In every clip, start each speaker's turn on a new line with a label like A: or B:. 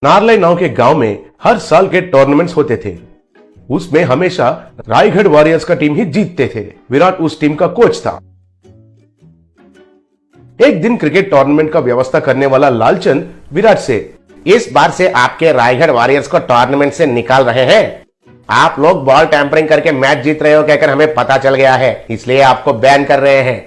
A: नारलाई नाव के गांव में हर साल के टूर्नामेंट्स होते थे। उसमें हमेशा रायगढ़ वॉरियर्स का टीम ही जीतते थे। विराट उस टीम का कोच था। एक दिन क्रिकेट टूर्नामेंट का व्यवस्था करने वाला लालचंद विराट से,
B: इस बार से आपके रायगढ़ वॉरियर्स को टूर्नामेंट से निकाल रहे हैं। आप लोग बॉल टैंपरिंग करके मैच जीत रहे हो कहकर हमें पता चल गया है, इसलिए आपको बैन कर रहे हैं।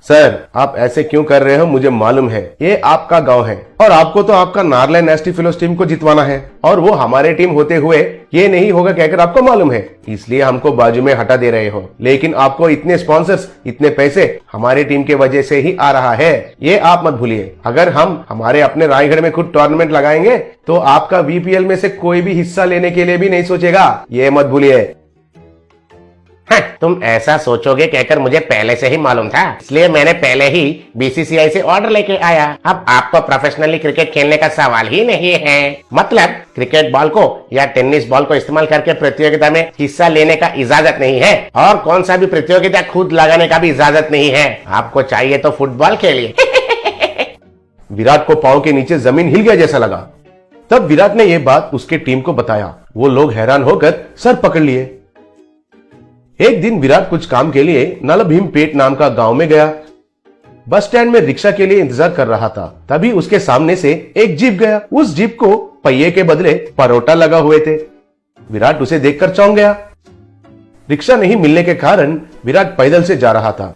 A: सर आप ऐसे क्यों कर रहे हो, मुझे मालूम है ये आपका गांव है और आपको तो आपका नारलाई नेस्टी फेलोज टीम को जितवाना है और वो हमारे टीम होते हुए ये नहीं होगा कहकर आपको मालूम है, इसलिए हमको बाजू में हटा दे रहे हो। लेकिन आपको इतने स्पॉन्सर्स, इतने पैसे हमारी टीम के वजह से ही आ रहा है, ये आप मत भूलिए। अगर हम हमारे अपने रायगढ़ में खुद टूर्नामेंट लगाएंगे तो आपका वीपीएल में से कोई भी हिस्सा लेने के लिए भी नहीं सोचेगा, ये मत भूलिए।
B: तुम ऐसा सोचोगे कहकर मुझे पहले से ही मालूम था, इसलिए मैंने पहले ही बीसीसीआई से ऑर्डर लेके आया। अब आपको प्रोफेशनली क्रिकेट खेलने का सवाल ही नहीं है। मतलब क्रिकेट बॉल को या टेनिस बॉल को इस्तेमाल करके प्रतियोगिता में हिस्सा लेने का इजाजत नहीं है और कौन सा भी प्रतियोगिता खुद लगाने का भी इजाजत नहीं है। आपको चाहिए तो फुटबॉल खेलिए।
A: विराट को पांव के नीचे जमीन हिल गया जैसा लगा। तब विराट ने यह बात उसके टीम को बताया। वो लोग हैरान होकर सर पकड़ लिए। एक दिन विराट कुछ काम के लिए नलभीमपेट नाम का गांव में गया। बस स्टैंड में रिक्शा के लिए इंतजार कर रहा था। तभी उसके सामने से एक जीप गया। उस जीप को पहिए के बदले परोटा लगा हुए थे। विराट उसे देखकर चौंक गया। रिक्शा नहीं मिलने के कारण विराट पैदल से जा रहा था।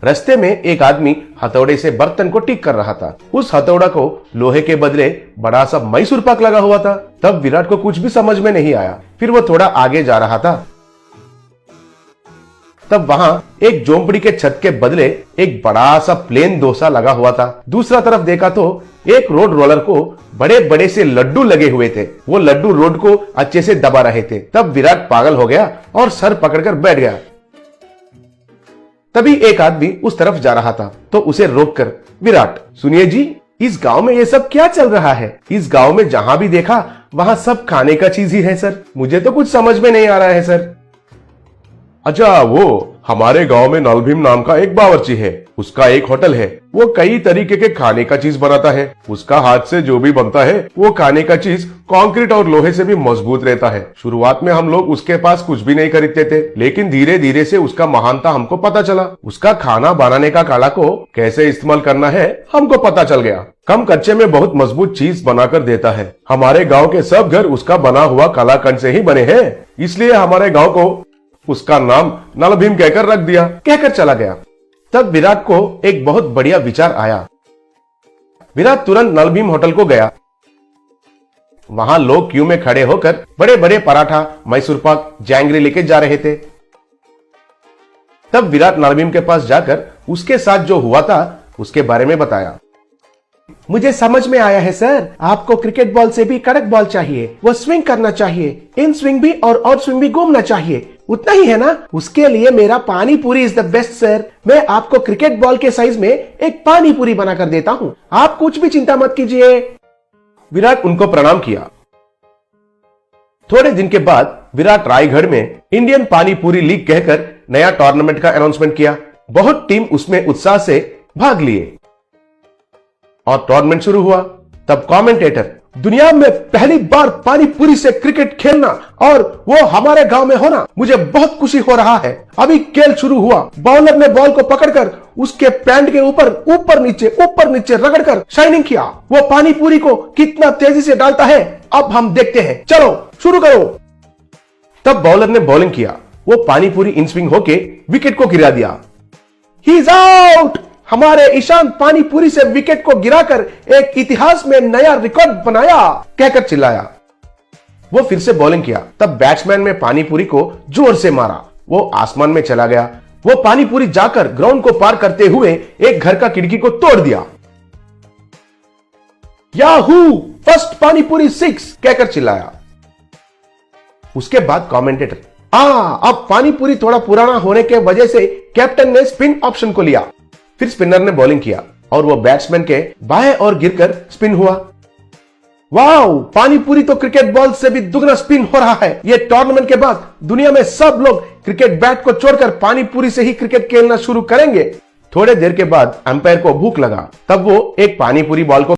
A: रास्ते में एक आदमी हथौड़े से बर्तन को ठीक कर रहा था। उस हथौड़ा को लोहे के बदले बड़ा सा मैसूर पाक लगा हुआ था। तब विराट को कुछ भी समझ में नहीं आया। फिर वो थोड़ा आगे जा रहा था। तब वहां एक झोंपड़ी के छत के बदले एक बड़ा सा प्लेन डोसा लगा हुआ था। दूसरा तरफ देखा तो एक रोड रोलर को बड़े बड़े से लड्डू लगे हुए थे। वो लड्डू रोड को अच्छे से दबा रहे थे। तब विराट पागल हो गया और सर पकड़कर बैठ गया। तभी एक आदमी उस तरफ जा रहा था तो उसे रोककर, विराट सुनिए जी, इस गांव में ये सब क्या चल रहा है? इस गांव में जहां भी देखा वहां सब खाने का चीज ही है सर। मुझे तो कुछ समझ में नहीं आ रहा है सर। अच्छा, वो हमारे गांव में नलभीम नाम का एक बावर्ची है। उसका एक होटल है। वो कई तरीके के खाने का चीज बनाता है। उसका हाथ से जो भी बनता है वो खाने का चीज कंक्रीट और लोहे से भी मजबूत रहता है। शुरुआत में हम लोग उसके पास कुछ भी नहीं खरीदते थे, लेकिन धीरे धीरे से उसका महानता हमको पता चला। उसका खाना बनाने का कला को कैसे इस्तेमाल करना है हमको पता चल गया। कम खर्चे में बहुत मजबूत चीज बनाकर देता है। हमारे गाँव के सब घर उसका बना हुआ कलाकंद से ही बने हैं, इसलिए हमारे गाँव को उसका नाम नलभीम कहकर रख दिया। कहकर चला गया। तब विराट को एक बहुत बढ़िया विचार आया। विराट तुरंत नलभीम होटल को गया। वहां लोग क्यू में खड़े होकर बड़े बड़े पराठा, मैसूर पाक, जैंगरी लेके जा रहे थे। तब विराट नलभीम के पास जाकर उसके साथ जो हुआ था उसके बारे में बताया।
C: मुझे समझ में आया है सर, आपको क्रिकेट बॉल से भी कड़क बॉल चाहिए। वो स्विंग करना चाहिए, इन स्विंग भी और आउट स्विंग भी घूमना चाहिए। उतना ही है ना? उसके लिए मेरा पानी पूरी इज द बेस्ट सर। मैं आपको क्रिकेट बॉल के साइज में एक पानी पूरी बना कर देता हूँ, आप कुछ भी चिंता मत कीजिए।
A: विराट उनको प्रणाम किया। थोड़े दिन के बाद विराट रायगढ़ में इंडियन पानी पूरी लीग कहकर नया टूर्नामेंट का अनाउंसमेंट किया। बहुत टीम उसमें उत्साह से भाग लिए और टूर्नामेंट शुरू हुआ। तब कमेंटेटर, दुनिया में पहली बार पानी पूरी से क्रिकेट खेलना और वो हमारे गांव में होना, मुझे बहुत खुशी हो रहा है। अभी खेल शुरू हुआ। बॉलर ने बॉल को पकड़कर उसके पैंट के ऊपर नीचे रगड़कर शाइनिंग किया। वो पानी पूरी को कितना तेजी से डालता है अब हम देखते हैं। चलो शुरू करो। तब बॉलर ने बॉलिंग किया। वो पानी पूरी इन स्विंग होके विकेट को गिरा दिया।
C: He is out. हमारे ईशान पानी पूरी से विकेट को गिराकर एक इतिहास में नया रिकॉर्ड बनाया,
A: कहकर चिल्लाया। वो फिर से बॉलिंग किया। तब बैट्समैन ने पानी पूरी को जोर से मारा। वो आसमान में चला गया। वो पानी पूरी जाकर ग्राउंड को पार करते हुए एक घर का खिड़की को तोड़ दिया।
C: याहू, फर्स्ट पानी पूरी 6,
A: कहकर चिल्लाया। उसके बाद कमेंटेटर, अब पानी पूरी थोड़ा पुराना होने के वजह से कैप्टन ने स्पिन ऑप्शन को लिया। फिर स्पिनर ने बॉलिंग किया और वो बैट्समैन के बाएं ओर गिरकर स्पिन हुआ।
C: वाओ, पानी पूरी तो क्रिकेट बॉल से भी दुगना स्पिन हो रहा है। ये टूर्नामेंट के बाद दुनिया में सब लोग क्रिकेट बैट को छोड़कर पानी पूरी से ही क्रिकेट खेलना शुरू करेंगे।
A: थोड़े देर के बाद अंपायर को भूख लगा। तब वो एक पानी पूरी बॉल को